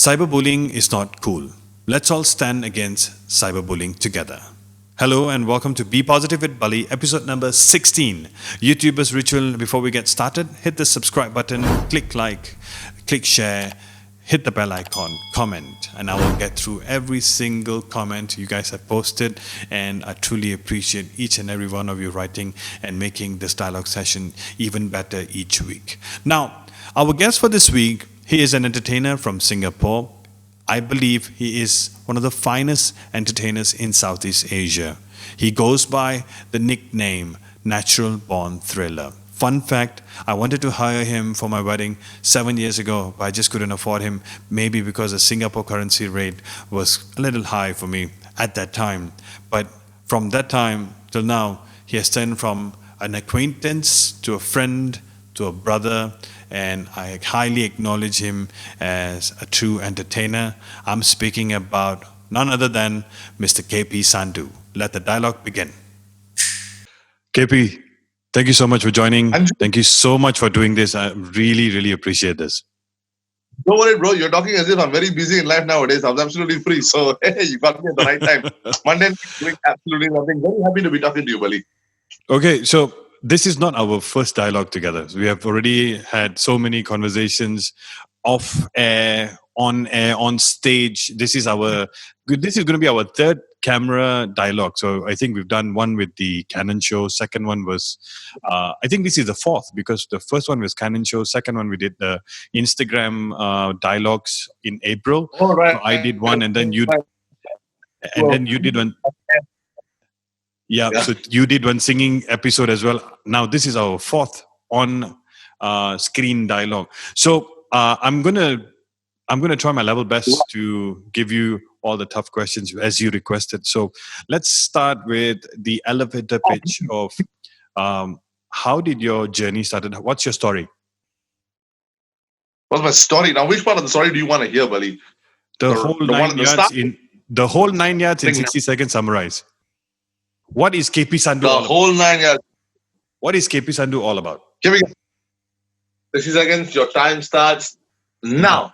Cyberbullying is not cool. Let's all stand against cyberbullying together. Hello and welcome to Be Positive with Bally, episode number 16. YouTubers ritual before we get started, hit the subscribe button, click like, click share, hit the bell icon, comment, and I will get through every single comment you guys have posted. And I truly appreciate each and every one of you writing and making this dialogue session even better each week. Now, our guest for this week, he is an entertainer from Singapore. I believe he is one of the finest entertainers in Southeast Asia. He goes by the nickname Natural Born Thriller. Fun fact, I wanted to hire him for my wedding 7 years ago, but I just couldn't afford him, maybe because the Singapore currency rate was a little high for me at that time. But from that time till now, he has turned from an acquaintance to a friend to a brother, and I highly acknowledge him as a true entertainer. I'm speaking about none other than Mr. KP Sandhu. Let the dialogue begin. KP, thank you so much for joining. Thank you so much for doing this. I really, really appreciate this. Don't worry, bro. You're talking as if I'm very busy in life nowadays. I'm absolutely free. So, hey, you got me at the right time. Monday, doing absolutely nothing. Very happy to be talking to you, Bally. Okay, so this is not our first dialogue together. We have already had so many conversations off air, on stage. This is going to be our third camera dialogue. So I think we've done one with the Canon show. Second one was, I think this is the fourth, because the first one was Canon show. Second one we did the Instagram dialogues in April. Oh, right. So I did one, and then you did one. Yeah, so you did one singing episode as well. Now this is our fourth on screen dialogue. So I'm gonna try my level best to give you all the tough questions as you requested. So let's start with the elevator pitch of how did your journey started? What's your story? What's my story? Now, which part of the story do you want to hear, Bally? The whole 9 yards in 60 seconds summarize. What is KP Sandhu the all whole about? 9 yards. What is KP Sandhu all about? Here we go. 60 seconds, your time starts now.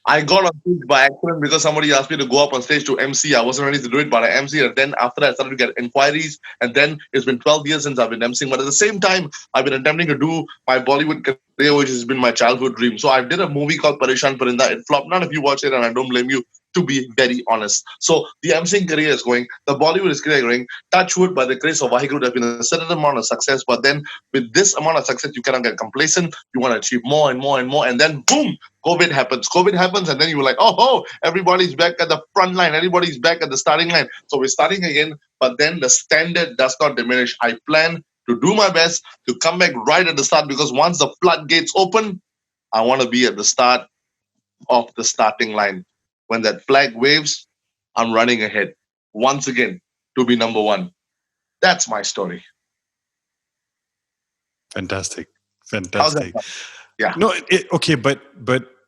I got on stage by accident because somebody asked me to go up on stage to MC. I wasn't ready to do it, but I MC. And then after that, I started to get inquiries. And then it's been 12 years since I've been MCing. But at the same time, I've been attempting to do my Bollywood career, which has been my childhood dream. So I did a movie called Parishan Parinda. It flopped. None of you watched it, and I don't blame you, to be very honest. So the MCing career is going, the Bollywood is going, touch wood, by the grace of Vaheguru, there's been a certain amount of success, but then with this amount of success, you cannot get complacent. You want to achieve more and more and more, and then boom, COVID happens, and then you were like, oh, everybody's back at the front line, everybody's back at the starting line. So we're starting again, but then the standard does not diminish. I plan to do my best to come back right at the start, because once the floodgates open, I want to be at the start of the starting line. When that flag waves, I'm running ahead once again to be number one. That's my story. Fantastic. Yeah. No, okay, but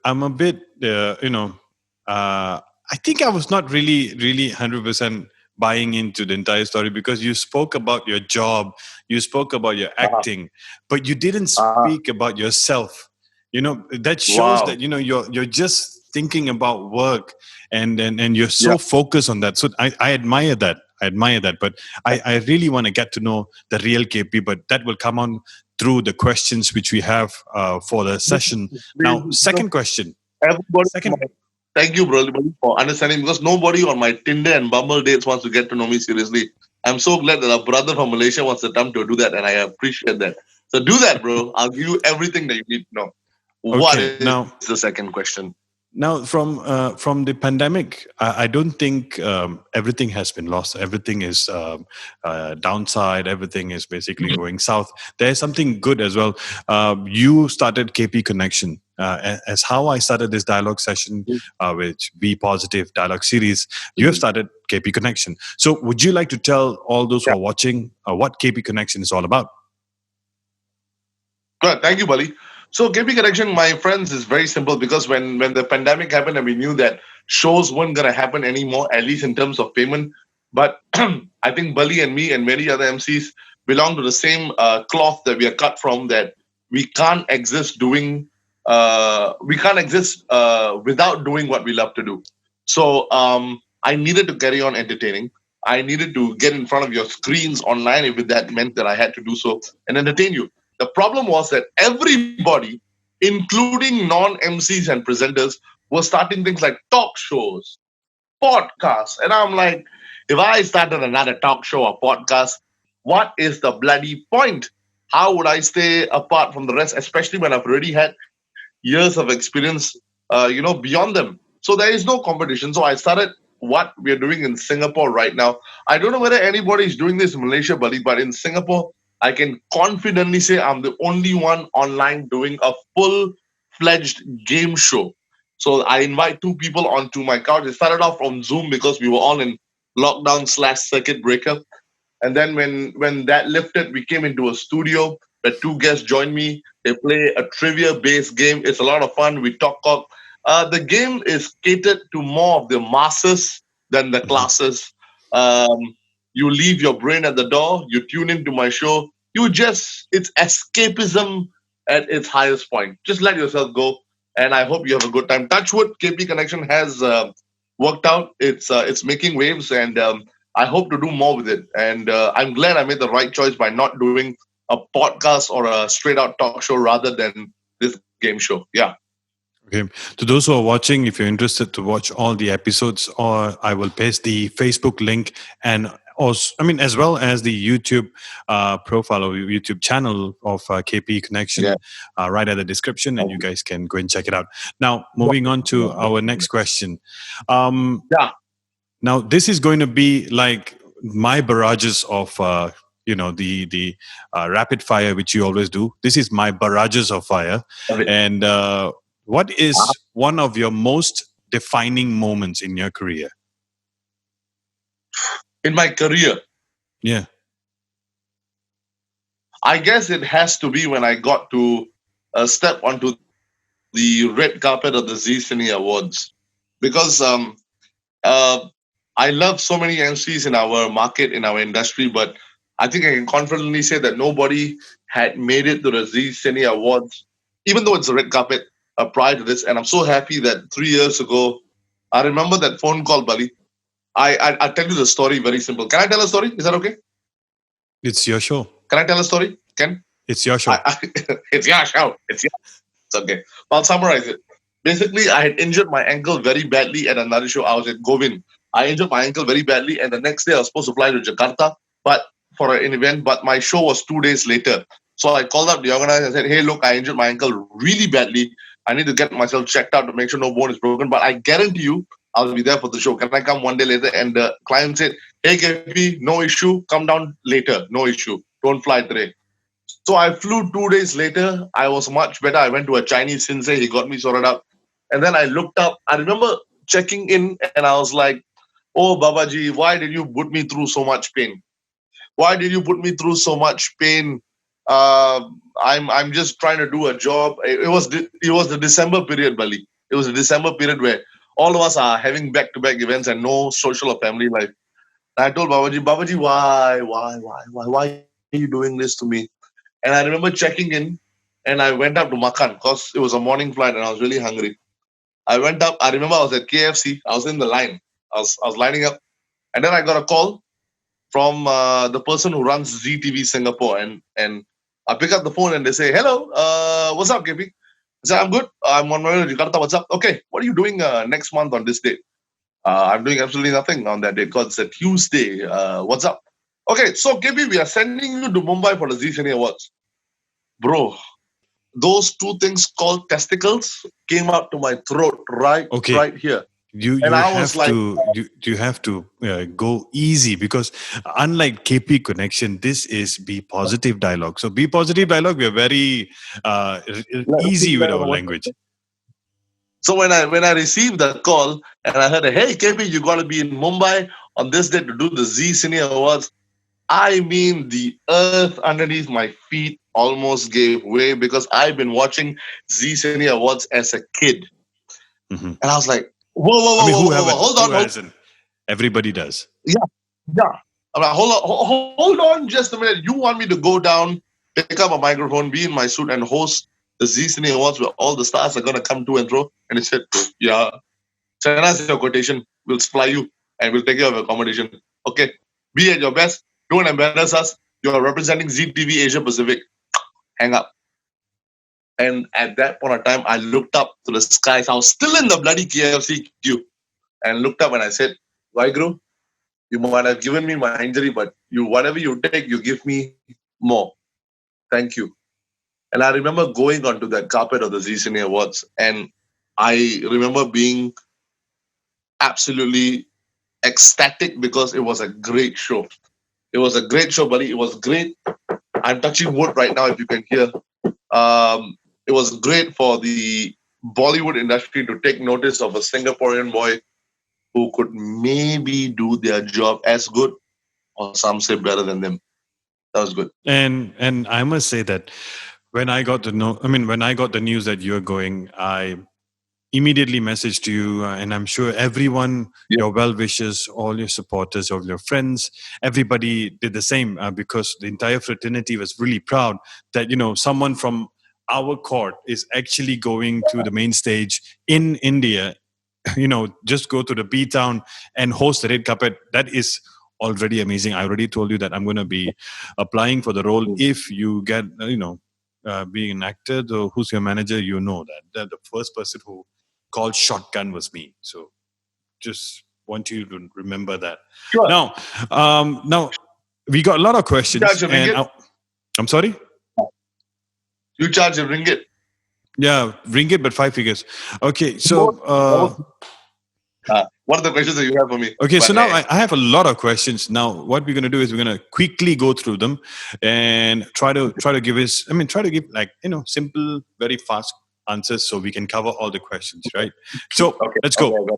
I'm a bit, I think I was not really 100% buying into the entire story, because you spoke about your job, you spoke about your acting, but you didn't speak about yourself. That shows that you're just thinking about work, and you're so focused on that. So I admire that. But I really want to get to know the real KP, but that will come on through the questions which we have for the session. Now, second question. Thank you, bro, for understanding, because nobody on my Tinder and Bumble dates wants to get to know me seriously. I'm so glad that a brother from Malaysia wants to come to do that, and I appreciate that. So do that, bro. I'll give you everything that you need to know. Okay, what is the second question? Now, from the pandemic, I don't think everything has been lost. Everything is downside. Everything is basically going south. There's something good as well. You started KP Connection. As how I started this dialogue session with Be Positive dialogue series, you have started KP Connection. So would you like to tell all those who are watching what KP Connection is all about? Good. Thank you, Bally. So KP Connection, my friends, is very simple, because when the pandemic happened and we knew that shows weren't going to happen anymore, at least in terms of payment. But I think Bally and me and many other MCs belong to the same cloth that we are cut from, that we can't exist doing we can't exist without doing what we love to do. So I needed to carry on entertaining. I needed to get in front of your screens online if that meant that I had to do so and entertain you. The problem was that everybody, including non-MCs and presenters, was starting things like talk shows, podcasts. And I'm like, if I started another talk show or podcast, what is the bloody point? How would I stay apart from the rest, especially when I've already had years of experience, beyond them? So there is no competition. So I started what we are doing in Singapore right now. I don't know whether anybody is doing this in Malaysia, buddy, but in Singapore, I can confidently say I'm the only one online doing a full-fledged game show. So I invite two people onto my couch. It started off from Zoom because we were all in lockdown/circuit breaker. And then when that lifted, we came into a studio where two guests joined me. They play a trivia-based game. It's a lot of fun. We talk. The game is catered to more of the masses than the classes. Um, you leave your brain at the door. You tune into my show. It's escapism at its highest point. Just let yourself go, and I hope you have a good time. Touchwood, KP Connection has worked out. It's making waves, and I hope to do more with it. And I'm glad I made the right choice by not doing a podcast or a straight out talk show rather than this game show. Yeah. Okay. To those who are watching, if you're interested to watch all the episodes, or I will paste the Facebook link and also, as well as the YouTube profile or YouTube channel of KP Connection right at the description, and you guys can go and check it out. Now, moving on to our next question. Now, this is going to be like my barrages of the rapid fire, which you always do. This is my barrages of fire. And what is one of your most defining moments in your career? In my career? Yeah. I guess it has to be when I got to step onto the red carpet of the Z Cine Awards. Because I love so many MCs in our market, in our industry, but I think I can confidently say that nobody had made it to the Z Cine Awards, even though it's a red carpet, prior to this. And I'm so happy that 3 years ago, I remember that phone call, Bally. I'll tell you the story, very simple. Can I tell a story? Is that okay? It's your show. Can I tell a story, Ken? It's your show. It's your show. It's okay. I'll summarize it. Basically, I had injured my ankle very badly at another show. I was at Govin. I injured my ankle very badly, and the next day I was supposed to fly to Jakarta, but for an event. But my show was 2 days later. So I called up the organizer and said, "Hey, look, I injured my ankle really badly. I need to get myself checked out to make sure no bone is broken. But I guarantee you, I'll be there for the show. Can I come 1 day later?" And the client said, "Hey, KP, no issue. Come down later. No issue. Don't fly today." So I flew 2 days later. I was much better. I went to a Chinese sensei. He got me sorted out. And then I looked up. I remember checking in and I was like, "Oh, Babaji, why did you put me through so much pain? Why did you put me through so much pain? I'm just trying to do a job." It was the December period, Bally. It was the December period where all of us are having back-to-back events and no social or family life. And I told Babaji, why are you doing this to me? And I remember checking in and I went up to Makan because it was a morning flight and I was really hungry. I went up. I remember I was at KFC. I was in the line. I was lining up. And then I got a call from the person who runs ZTV Singapore. And I pick up the phone and they say, "Hello, what's up, KP?" I said, "I'm good. I'm on my way to Jakarta. What's up?" "Okay, what are you doing next month on this date?" "I'm doing absolutely nothing on that date because it's a Tuesday. What's up?" "Okay, so KP, we are sending you to Mumbai for the Z Cine Awards." Bro, those two things called testicles came out to my throat right here. You have to go easy because unlike KP Connection, this is Be Positive Dialogue. So Be Positive Dialogue, we are very easy with our language. So when I received the call and I heard, "Hey KP, you got to be in Mumbai on this day to do the Z Cine Awards," I mean, the earth underneath my feet almost gave way because I've been watching Z Cine Awards as a kid. Mm-hmm. And I was like, whoa, hold on. Everybody does. Yeah. I'm like, hold on just a minute. You want me to go down, pick up a microphone, be in my suit and host the Z Cine Awards where all the stars are going to come to and fro. And he said, yeah, send us your quotation. We'll fly you and we'll take care of your accommodation. Okay, be at your best. Don't embarrass us. You are representing ZTV Asia Pacific. Hang up. And at that point of time, I looked up to the skies. I was still in the bloody KFC queue and looked up and I said, Vaiguru, you might have given me my injury, but whatever you take, you give me more. Thank you. And I remember going onto that carpet of the Z Cine Awards, and I remember being absolutely ecstatic because it was a great show. It was a great show, buddy. It was great. I'm touching wood right now, if you can hear. It was great for the Bollywood industry to take notice of a Singaporean boy who could maybe do their job as good, or some say better than them. That was good. And I must say that when I got the news that you're going, I immediately messaged you, and I'm sure everyone, your well wishers, all your supporters, all your friends, everybody did the same, because the entire fraternity was really proud that someone from our court is actually going to the main stage in India. Just go to the B town and host the red carpet. That is already amazing. I already told you that I'm going to be applying for the role. If you get being an actor, though, who's your manager, that the first person who called shotgun was me. So just want you to remember that. Sure. Now we got a lot of questions. I'm sorry? You charge a ringgit. Yeah, ringgit, but 5 figures. Okay, so what are the questions that you have for me? Okay, so now I have a lot of questions. Now, what we're going to do is we're going to quickly go through them and try to give simple, very fast answers so we can cover all the questions, right? So let's go. Okay.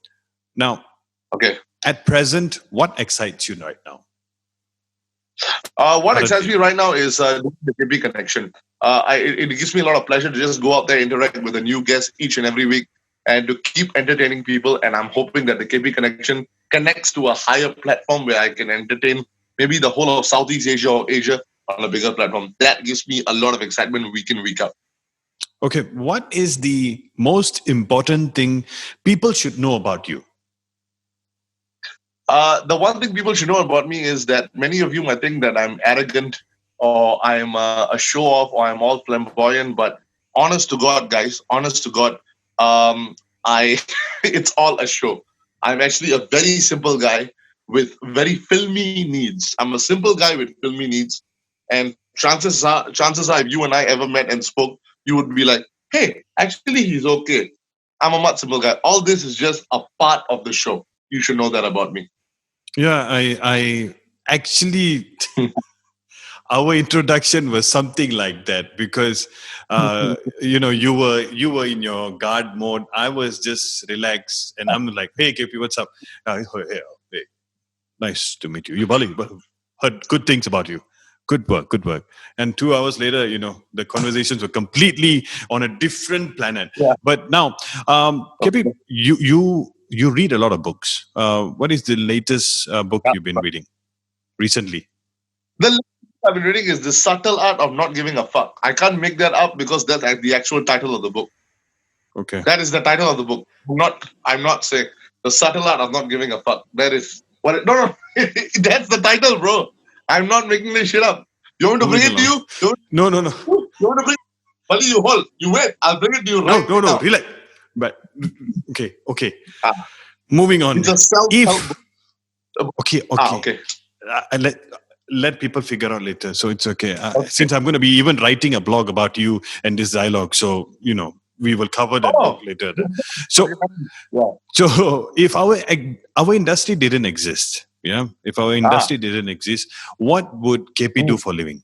Now, at present, what excites you right now? What excites me right now is the KP connection. It gives me a lot of pleasure to just go out there, interact with a new guest each and every week, and to keep entertaining people. And I'm hoping that the KP connection connects to a higher platform where I can entertain maybe the whole of Southeast Asia or Asia on a bigger platform. That gives me a lot of excitement week in, week out. Okay, what is the most important thing people should know about you? The one thing people should know about me is that many of you might think that I'm arrogant or I'm a show-off or I'm all flamboyant, but honest to God, guys, honest to God, it's all a show. I'm actually a very simple guy with very filmy needs. I'm a simple guy with filmy needs, and chances are, if you and I ever met and spoke, you would be like, "Hey, actually, he's okay." I'm a much simple guy. All this is just a part of the show. You should know that about me. Yeah, I actually. Our introduction was something like that because you were in your guard mode. I was just relaxed, and I'm like, "Hey, KP, what's up? Hey, nice to meet you. You Bally, heard good things about you. Good work." And 2 hours later, the conversations were completely on a different planet. Yeah. But now, KP, you read a lot of books. What is the latest book you've been reading recently? The I've been reading is The Subtle Art of Not Giving a Fuck. I can't make that up because that's the actual title of the book. Okay. That is the title of the book. I'm not saying The Subtle Art of Not Giving a Fuck. That is what no. That's the title, bro. I'm not making this shit up. You want to bring it to you? No. You want to bring Bally, you hold. You wait. I'll bring it to you right now. No. Relax. But okay. Moving on. It's a self-help book. Okay. Let people figure out later. So it's okay. Since I'm going to be even writing a blog about you and this dialogue, so we will cover that book later. So if our industry didn't exist, didn't exist, what would KP do for a living?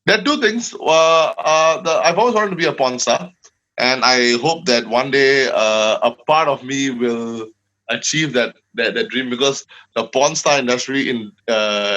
There are two things. I've always wanted to be a porn star, and I hope that one day a part of me will achieve that dream, because the porn star industry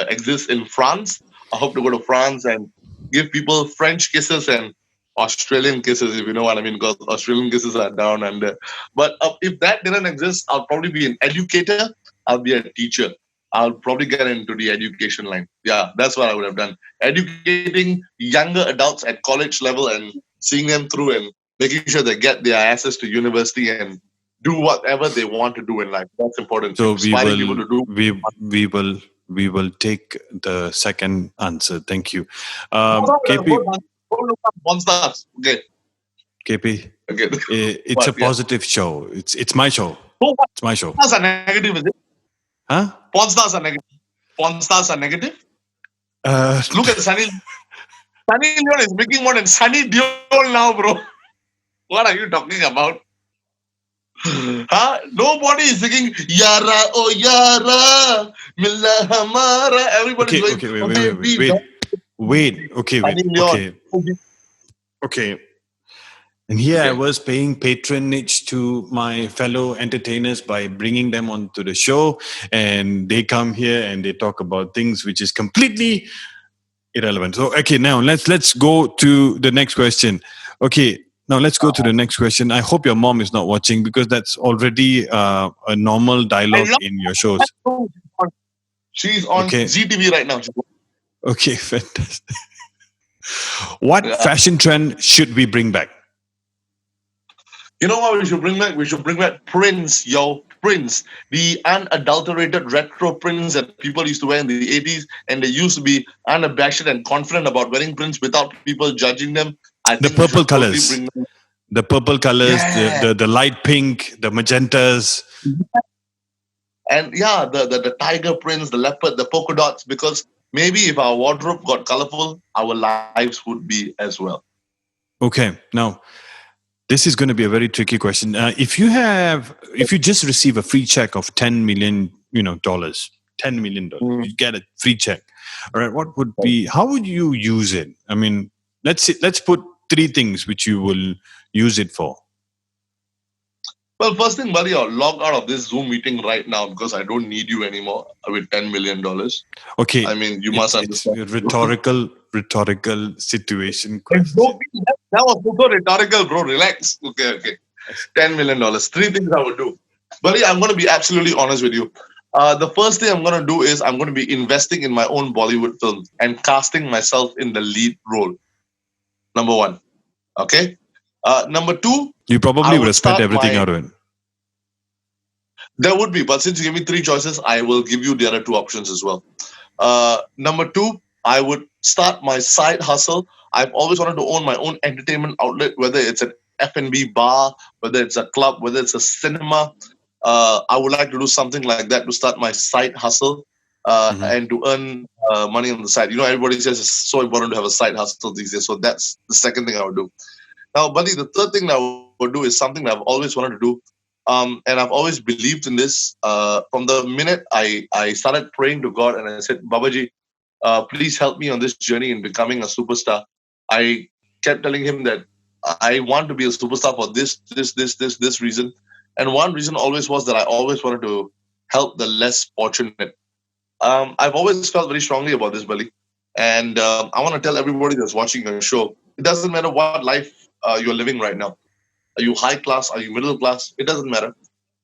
exists in France. I hope to go to France and give people French kisses and Australian kisses, if you know what I mean, because Australian kisses are down under. But if that didn't exist, I'll probably be an educator. I'll be a teacher. I'll probably get into the education line. Yeah, that's what I would have done. Educating younger adults at college level and seeing them through and making sure they get their asses to university and do whatever they want to do in life. That's important. So Inspiring people to do. we will take the second answer. Thank you, KP. One stars. Okay. KP. Okay. It's a positive show. It's my show. So It's my show. stars are negative, is it? Huh? Porn stars are negative. Porn stars are negative. Look at Sunny. Sunny Leon is making more than Sunny Deol now, bro. What are you talking about? Huh? Nobody is singing Yara, oh Yara, Milla Hamara. Everybody's Okay, going, wait. Sunny Leon. Okay. And here I Okay. was paying patronage to my fellow entertainers by bringing them onto the show, and they come here and they talk about things which is completely irrelevant. So, okay, now let's go to the next question. Okay, now let's go to the next question. I hope your mom is not watching because that's already a normal dialogue in your shows. She's on Okay. ZTV right now. Okay, fantastic. What Yeah. fashion trend should we bring back? You know what we should bring back? We should bring back prints, yo. Prints. The unadulterated retro prints that people used to wear in the 80s, and they used to be unabashed and confident about wearing prints without people judging them. I The think we purple should totally colors. bring them. The purple colors, Yeah. the light pink, the magentas. And yeah, the tiger prints, the leopard, the polka dots, because maybe if our wardrobe got colorful, our lives would be as well. Okay, now this is going to be a very tricky question. If you just receive a free check of $10 million, $10 million, you get a free check. All right, what would be? How would you use it? I mean, let's put three things which you will use it for. Well, first thing, buddy, I'll log out of this Zoom meeting right now because I don't need you anymore with $10 million. Okay, I mean, you must it's understand. a rhetorical situation question. That was also rhetorical, bro. Relax. Okay. $10 million. Three things I would do. Buddy, I'm going to be absolutely honest with you. The first thing I'm going to do is I'm going to be investing in my own Bollywood film and casting myself in the lead role. Number one. Okay. Number two. You probably I would would have spent start everything my- out of it. There would be, but since you give me three choices, I will give you the other two options as well. Number two, I would start my side hustle. I've always wanted to own my own entertainment outlet, whether it's an F&B bar, whether it's a club, whether it's a cinema. I would like to do something like that to start my side hustle and to earn money on the side. You know, everybody says it's so important to have a side hustle these days. So that's the second thing I would do. Now, buddy, the third thing that I would do is something that I've always wanted to do. And I've always believed in this. From the minute I started praying to God and I said, Babaji, please help me on this journey in becoming a superstar. I kept telling him that I want to be a superstar for this reason. And one reason always was that I always wanted to help the less fortunate. I've always felt very strongly about this, Bally. And I want to tell everybody that's watching the show, it doesn't matter what life you're living right now. Are you high class? Are you middle class? It doesn't matter.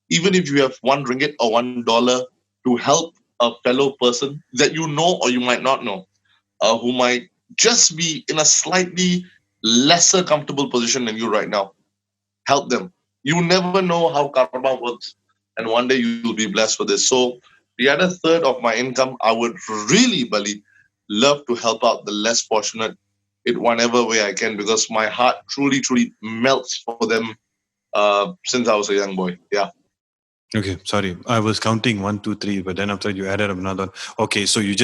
Even if you have $1 or $1 to help a fellow person that you know or you might not know, who might just be in a slightly lesser comfortable position than you right now, help them. You never know how karma works, and one day you'll be blessed for this. So the other third of my income, I would really, Bally, love to help out the less fortunate in whatever way I can, because my heart truly, truly melts for them since I was a young boy. Yeah. Okay, sorry. I was counting 1, 2, 3, but then after you added another. Okay, so you're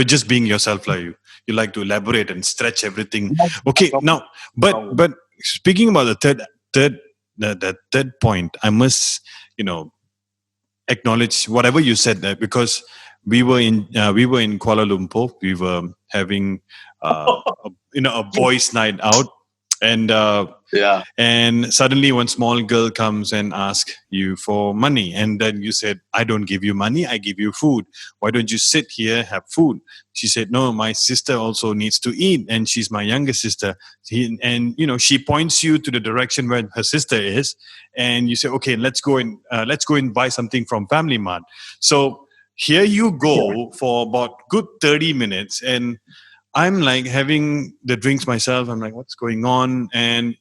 just being yourself, like you. You like to elaborate and stretch everything. Okay, now, but speaking about the third point, I must acknowledge whatever you said there, because we were in Kuala Lumpur. We were having a boys' night out, and Yeah. and suddenly one small girl comes and asks you for money, and then you said, I don't give you money, I give you food. Why don't you sit here, have food? She said, no, my sister also needs to eat, and she's my younger sister. She points you to the direction where her sister is, and you say, okay, let's go and buy something from Family Mart. So here you go for about good 30 minutes, and I'm like having the drinks myself. I'm like, what's going on? And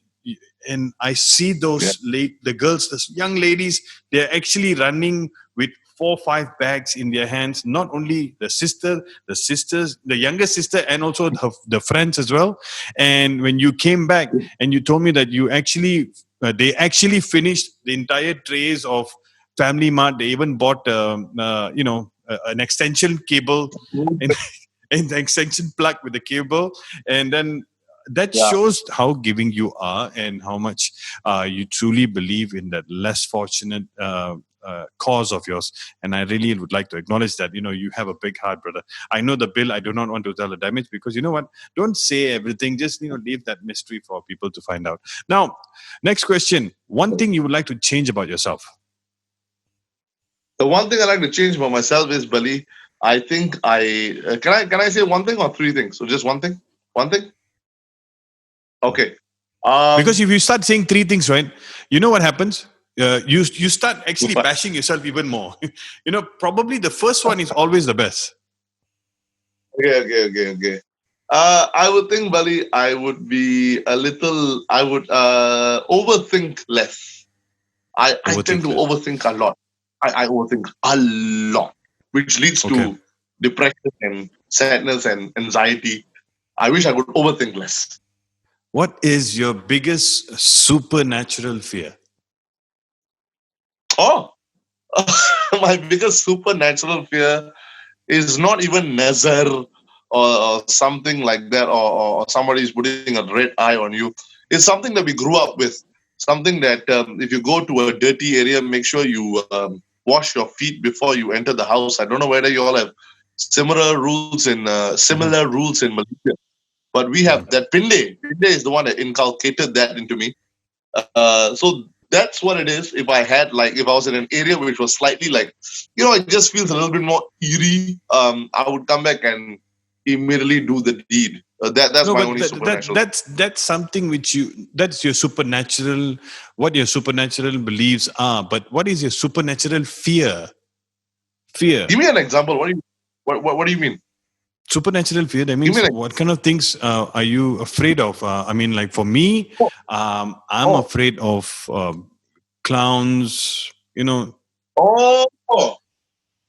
I see Yeah. the girls, the young ladies, they're actually running with 4 5 bags in their hands. Not only the sisters, the younger sister, and also the friends as well. And when you came back and you told me that they actually finished the entire trays of Family Mart. They even bought, an extension cable and, and the extension plug with the cable, and then that Yeah. shows how giving you are and how much you truly believe in that less fortunate cause of yours. And I really would like to acknowledge that. You have a big heart, brother. I know the bill. I do not want to tell the damage, because you know what? Don't say everything. Just leave that mystery for people to find out. Now, next question. One thing you would like to change about yourself? The one thing I like to change about myself is, Bally, I think can I say one thing or three things? So just one thing? One thing? Okay. Because if you start saying three things, right, you know what happens? You start actually What? bashing yourself even more. Probably the first one is always the best. Okay. I would think, Bally, I would overthink less. I tend Overthink to less. overthink a lot. I overthink a lot, which leads Okay. to depression and sadness and anxiety. I wish I could overthink less. What is your biggest supernatural fear? Oh, my biggest supernatural fear is not even nazar or something like that, or somebody is putting a red eye on you. It's something that we grew up with. Something that if you go to a dirty area, make sure you wash your feet before you enter the house. I don't know whether you all have similar rules in Malaysia, but we have that pinde. Pinde is the one that inculcated that into me. So that's what it is. If I was in an area which was slightly like, it just feels a little bit more eerie, I would come back and immediately do the deed. That's No, my but only supernatural. that's something that's your supernatural, what your supernatural beliefs are. But what is your supernatural fear? Fear. Give me an example. What do you mean? Supernatural fear. That Give means me an what kind of things are you afraid of? I mean, like for me, example. I'm Oh, afraid of clowns. oh,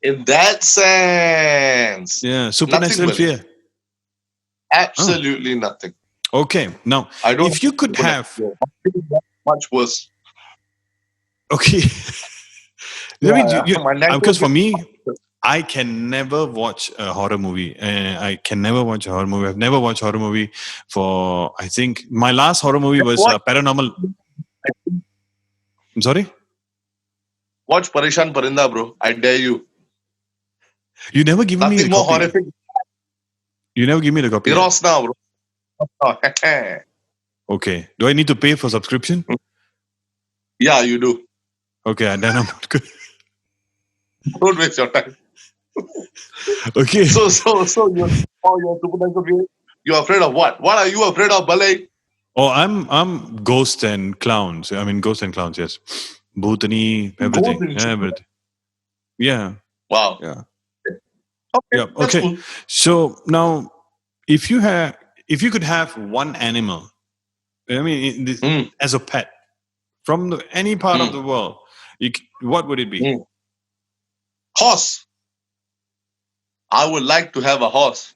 in that sense, Yeah, nothing, supernatural Bali. fear. Oh, Absolutely nothing. okay. Now, I don't if you have could have, supernatural. Much worse. okay, let me. Yeah, my natural Because for fear. me, I can never watch a horror movie. I can never watch a horror movie. I've never watched a horror movie for. I think my last horror movie was Watch, Paranormal. I'm sorry. watch Parishan Parinda, bro. I dare you. You never given me the Nothing more copy. horrific. You never give me the copy. Heroes now, bro. Okay. Do I need to pay for subscription? Yeah, you do. Okay, then I'm not good. Don't waste your time. Okay. So you're supernatural fear. You're afraid of what? What are you afraid of, Balay? Oh, I'm ghosts and clowns. I mean, ghosts and clowns. Yes, Bhutani, everything, Ghost in everything. Yeah, Wow. yeah, Okay, yeah. that's Okay. cool. So now, if you could have one animal, I mean, Mm, as a pet from any part of mm, the world, what would it be? mm. Horse. I would like to have a horse.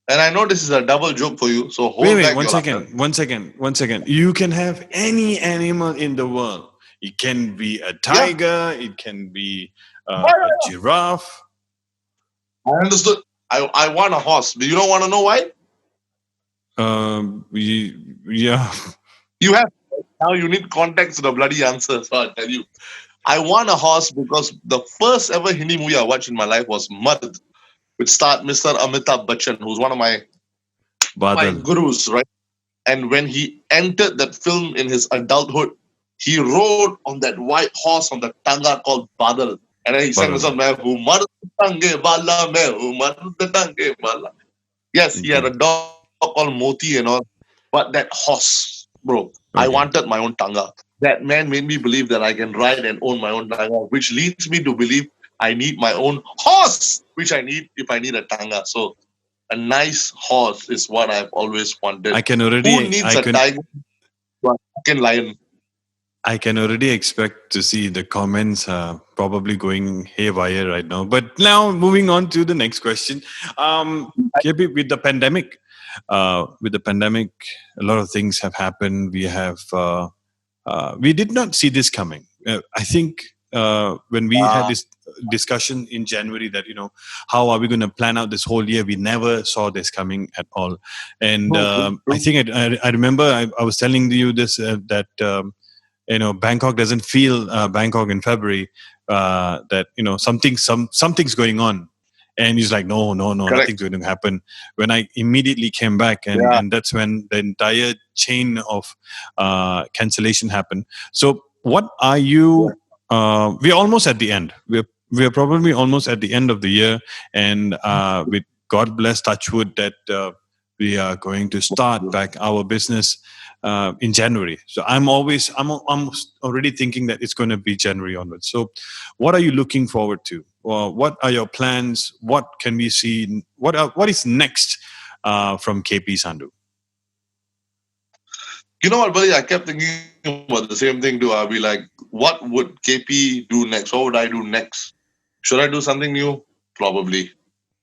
And I know this is a double joke for you, so hold Wait, back one your laughter. second, one second, one second. You can have any animal in the world. It can be a Yeah, tiger. It can be yeah, a yeah. giraffe. I understood. I want a horse. You don't want to know why? Yeah. You have. Now you need context to the bloody answer, so I'll tell you. I want a horse because the first ever Hindi movie I watched in my life was Mard, which starred Mr. Amitabh Bachchan, who's one of my Badal. gurus, right? And when he entered that film in his adulthood, he rode on that white horse on the tanga called Badal. And then he sang the Badal. song, "Main hu mard tange wala, main hu mard tange wala." Yes, he had a Okay. dog called Moti and all. But that horse, bro, I Okay. wanted my own tanga. That man made me believe that I can ride and own my own tanga, which leads me to believe I need my own horse, which I need if I need a tanga. So a nice horse is what I've always wanted. I can Who already, needs I a can, tiger to a fucking lion? I can already expect to see the comments probably going haywire right now. But now, moving on to the next question. KP, with the pandemic, a lot of things have happened. We did not see this coming. I think when we had this discussion in January that how are we going to plan out this whole year, we never saw this coming at all. And I think I remember I was telling you this that. Bangkok doesn't feel Bangkok in February. That something's going on, and he's like, no, Correct. nothing's going to happen. When I immediately came back, and that's when the entire chain of cancellation happened. So, what are you? We're almost at the end. We're probably almost at the end of the year, and with God bless Touchwood that we are going to start back our business in January. So I'm already thinking that it's going to be January onwards. So what are you looking forward to? What are your plans? What can we see? What is next from KP Sandhu? You know what, buddy? I kept thinking about the same thing too. I'll be like, what would KP do next? What would I do next? Should I do something new? Probably.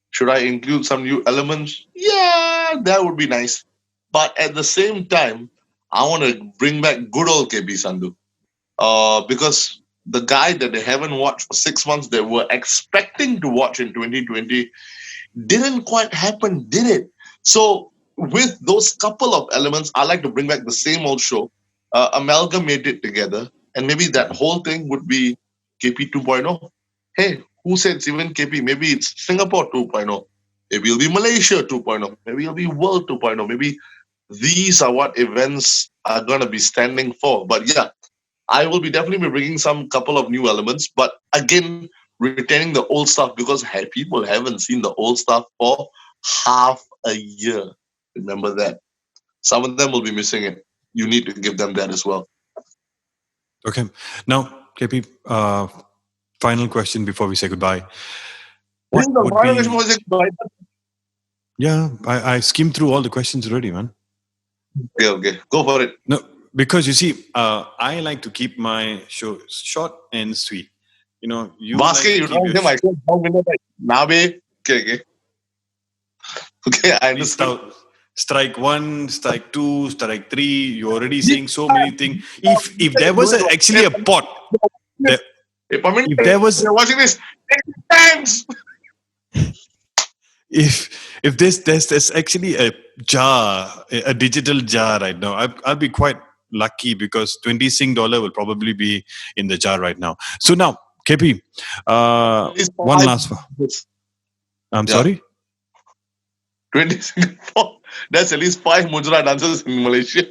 Should I include some new elements? Yeah, that would be nice. But at the same time, I want to bring back good old KP Sandhu. Because the guy that they haven't watched for 6 months, they were expecting to watch in 2020, didn't quite happen, did it? So with those couple of elements, I like to bring back the same old show, amalgamate it together, and maybe that whole thing would be KP 2.0. Hey, who said it's even KP? Maybe it's Singapore 2.0. Maybe it'll be Malaysia 2.0. Maybe it'll be World 2.0. Maybe these are what events are going to be standing for. But yeah, I will be definitely be bringing some couple of new elements, but again, retaining the old stuff because people haven't seen the old stuff for half a year. Remember that. Some of them will be missing it. You need to give them that as well. Okay. Now, KP, final question before we say goodbye. What would be? Yeah, I skimmed through all the questions already, man. Okay. Go for it. No, because you see, I like to keep my show short and sweet. You Basket, like to keep your Nabe. Okay. Okay, I understand. Strike one, strike two, strike three. You're already saying so many things. If there was actually a pot, if there was, you're watching this, thanks. If there's actually a jar, a digital jar right now, I'll be quite lucky because 20 Sing dollar will probably be in the jar right now. So now, KP, one last one. I'm sorry? 20 Singapore. That's at least 5 Mujra dancers in Malaysia.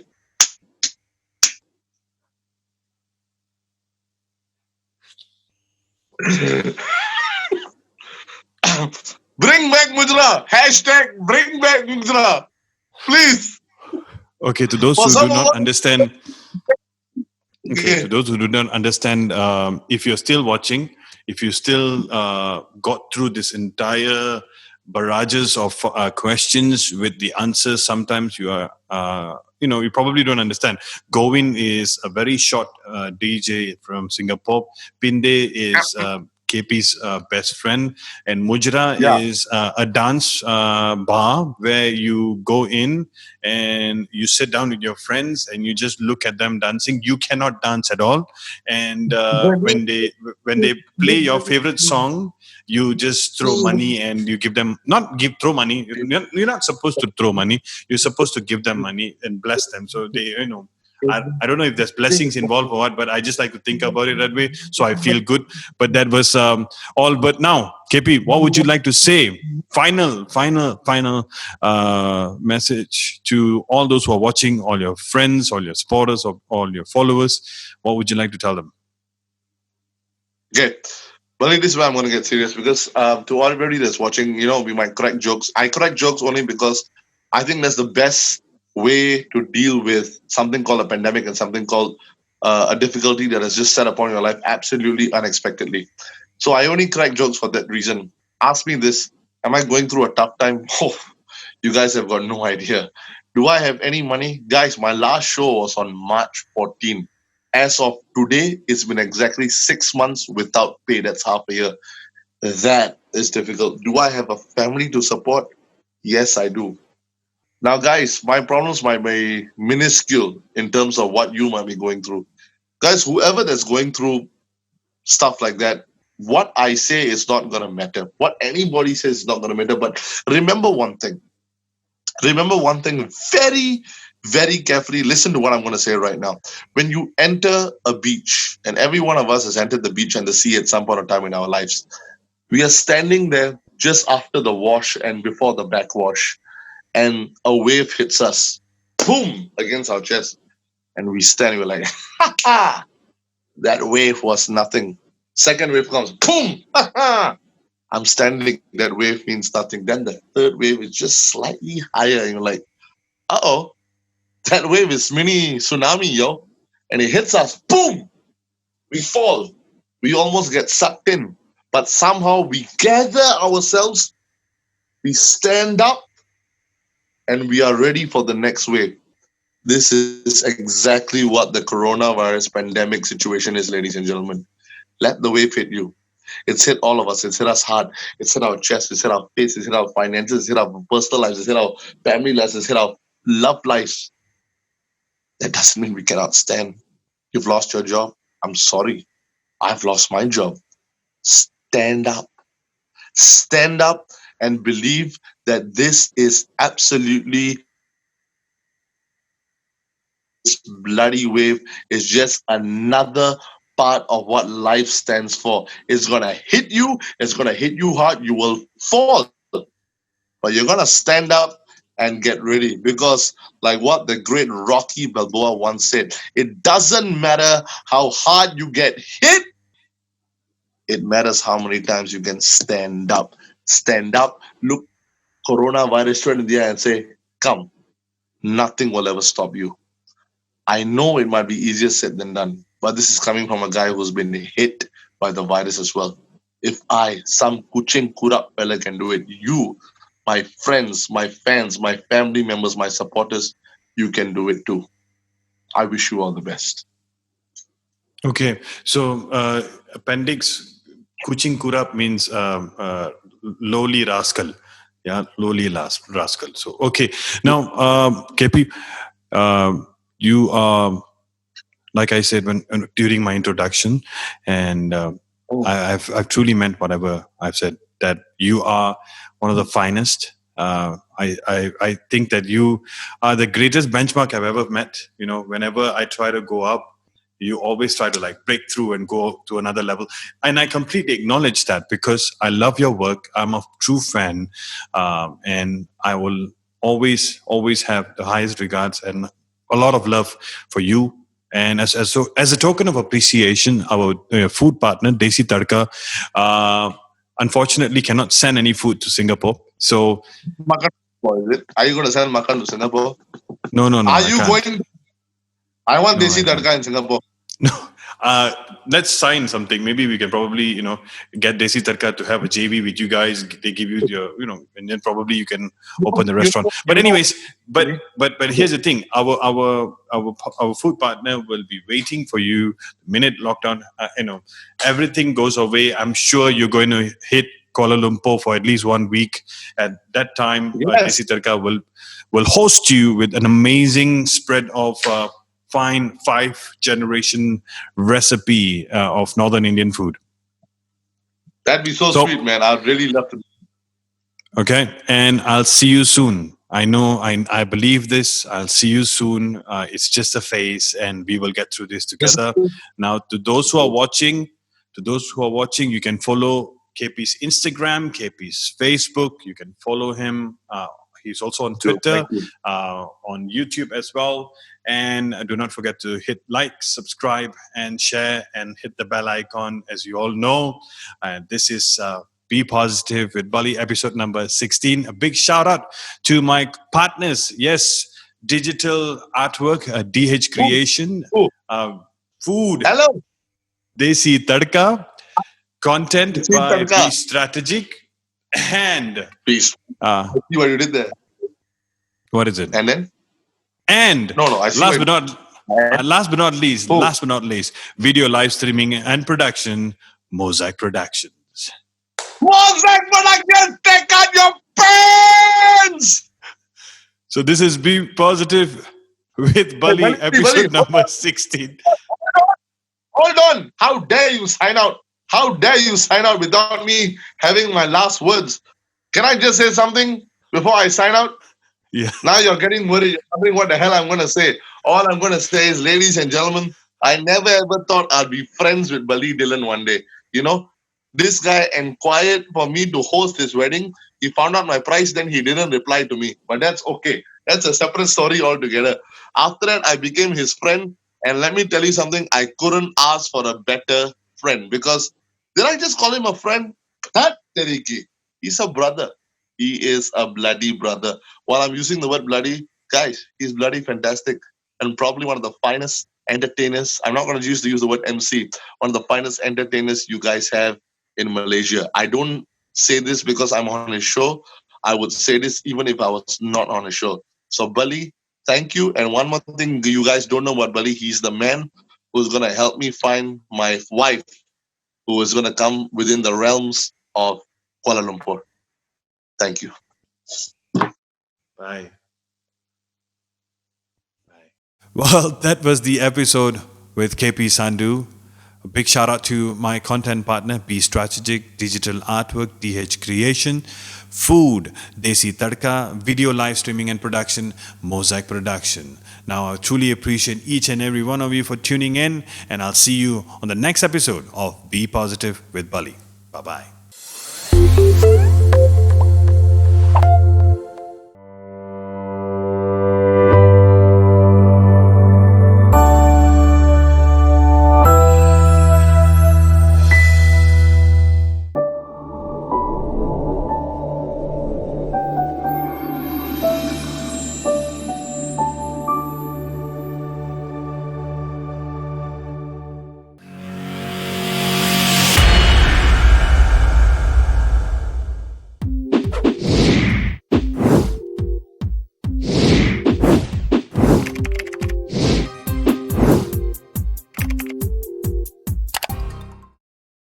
Bring back Mujra. Hashtag bring back Mujra. Please. Okay, to those who do not understand. Okay, to those who do not understand, if you're still watching, if you still got through this entire barrages of questions with the answers, sometimes you are, you probably don't understand. Govin is a very short DJ from Singapore. Pinde is KP's best friend, and Mujra is a dance bar where you go in and you sit down with your friends and you just look at them dancing. You cannot dance at all, and when they play your favorite song, you just throw money and you give them throw money. You're not supposed to throw money. You're supposed to give them money and bless them. So they, I don't know if there's blessings involved or what, but I just like to think about it that way. So I feel good. But that was all. But now, KP, what would you like to say? Final message to all those who are watching, all your friends, all your supporters, all your followers. What would you like to tell them? Okay. Well, this is where I'm going to get serious because to everybody that's watching, we might correct jokes. I correct jokes only because I think that's the best way to deal with something called a pandemic and something called a difficulty that has just set upon your life absolutely unexpectedly. So I only correct jokes for that reason. Ask me this: am I going through a tough time? Oh, You guys have got no idea. Do I have any money? Guys, my last show was on March 14. As of today, it's been exactly 6 months without pay. That's half a year. That is difficult. Do I have a family to support? Yes, I do. Now, guys, my problems might be minuscule in terms of what you might be going through. Guys, whoever that's going through stuff like that, what I say is not going to matter. What anybody says is not going to matter. But remember one thing. Remember one thing very, very carefully. Listen to what I'm going to say right now. When you enter a beach, and every one of us has entered the beach and the sea at some point of time in our lives, we are standing there just after the wash and before the backwash, and a wave hits us, boom, against our chest. And we stand, we're like, ha ha, that wave was nothing. Second wave comes, boom, ha ha. I'm standing, that wave means nothing. Then the third wave is just slightly higher. And you're like, uh-oh, that wave is mini tsunami, yo. And it hits us, boom, we fall. We almost get sucked in. But somehow we gather ourselves, we stand up, and we are ready for the next wave. This is exactly what the coronavirus pandemic situation is, ladies and gentlemen. Let the wave hit you. It's hit all of us. It's hit us hard. It's hit our chest. It's hit our face. It's hit our finances. It's hit our personal lives. It's hit our family lives. It's hit our love lives. That doesn't mean we cannot stand. You've lost your job. I'm sorry. I've lost my job. Stand up. Stand up and believe that this is absolutely, this bloody wave is just another part of what life stands for. It's going to hit you. It's going to hit you hard. You will fall. But you're going to stand up and get ready. Because, like what the great Rocky Balboa once said, it doesn't matter how hard you get hit. It matters how many times you can stand up. Stand up, look coronavirus straight in the eye and say, come, nothing will ever stop you. I know it might be easier said than done, but this is coming from a guy who's been hit by the virus as well. If I, some kuching kurap fella, can do it, you, my friends, my fans, my family members, my supporters, you can do it too. I wish you all the best. Okay, so appendix kuching kurap means lowly rascal. Yeah, lowly rascal. So okay, now KP, you like I said when during my introduction, and I've truly meant whatever I've said, that you are one of the finest. I think that you are the greatest benchmark I've ever met. You know, whenever I try to go up, you always try to like break through and go to another level, and I completely acknowledge that because I love your work. I'm a true fan, and I will always have the highest regards and a lot of love for you. And as a token of appreciation, our food partner Desi Tadka unfortunately cannot send any food to Singapore. So Makan, is it? Are you going to send Makan to Singapore? no, Are I you can't. going? I want No, Desi I can't. Tadka in Singapore. No, let's sign something. Maybe we can probably, get Desi Tarka to have a JV with you guys. They give you your, and then probably you can open the restaurant. But anyways, but here's the thing: our food partner will be waiting for you. The minute lockdown, everything goes away. I'm sure you're going to hit Kuala Lumpur for at least 1 week. At that time, Yes. Desi Tarka will host you with an amazing spread of. Fine 5-generation recipe of Northern Indian food. That'd be so sweet, man. I'd really love to. Okay, and I'll see you soon. I know, I believe this. I'll see you soon. It's just a phase, and we will get through this together. Now, to those who are watching, you can follow KP's Instagram, KP's Facebook. You can follow him. He's also on Twitter, on YouTube as well. And do not forget to hit like, subscribe, and share, and hit the bell icon. As you all know, this is Be Positive with Bally, episode number 16. A big shout out to my partners. Yes, digital artwork, DH Creation, food, Hello. Desi Tadka, content Desi by Tadka. Be Strategic, and Please. See what you did there. What is it? And then? And No, I see last my- but not least, video live streaming and production, Mosaic Productions. Mosaic Productions, take out your pens! So this is Be Positive with Bally, Bally, episode Bally. number 16. Hold on. How dare you sign out? How dare you sign out without me having my last words? Can I just say something before I sign out? Yeah. Now you're getting worried. You're wondering what the hell I'm going to say. All I'm going to say is, ladies and gentlemen, I never ever thought I'd be friends with Bally Dhillon one day. You know, this guy inquired for me to host his wedding. He found out my price, then he didn't reply to me. But that's okay. That's a separate story altogether. After that, I became his friend. And let me tell you something, I couldn't ask for a better friend. Because did I just call him a friend? That Teriki. He's a brother. He is a bloody brother. While I'm using the word bloody, guys, he's bloody fantastic. And probably one of the finest entertainers. I'm not going to use the word MC. One of the finest entertainers you guys have in Malaysia. I don't say this because I'm on his show. I would say this even if I was not on a show. So Bally, thank you. And one more thing you guys don't know about Bally, he's the man who's going to help me find my wife, who is going to come within the realms of Kuala Lumpur. Thank you. Bye. Well, that was the episode with KP Sandhu. A big shout out to my content partner, Be Strategic, Digital Artwork, DH Creation, Food, Desi Tadka, Video Live Streaming and Production, Mosaic Production. Now, I truly appreciate each and every one of you for tuning in, and I'll see you on the next episode of Be Positive with Bally. Bye-bye.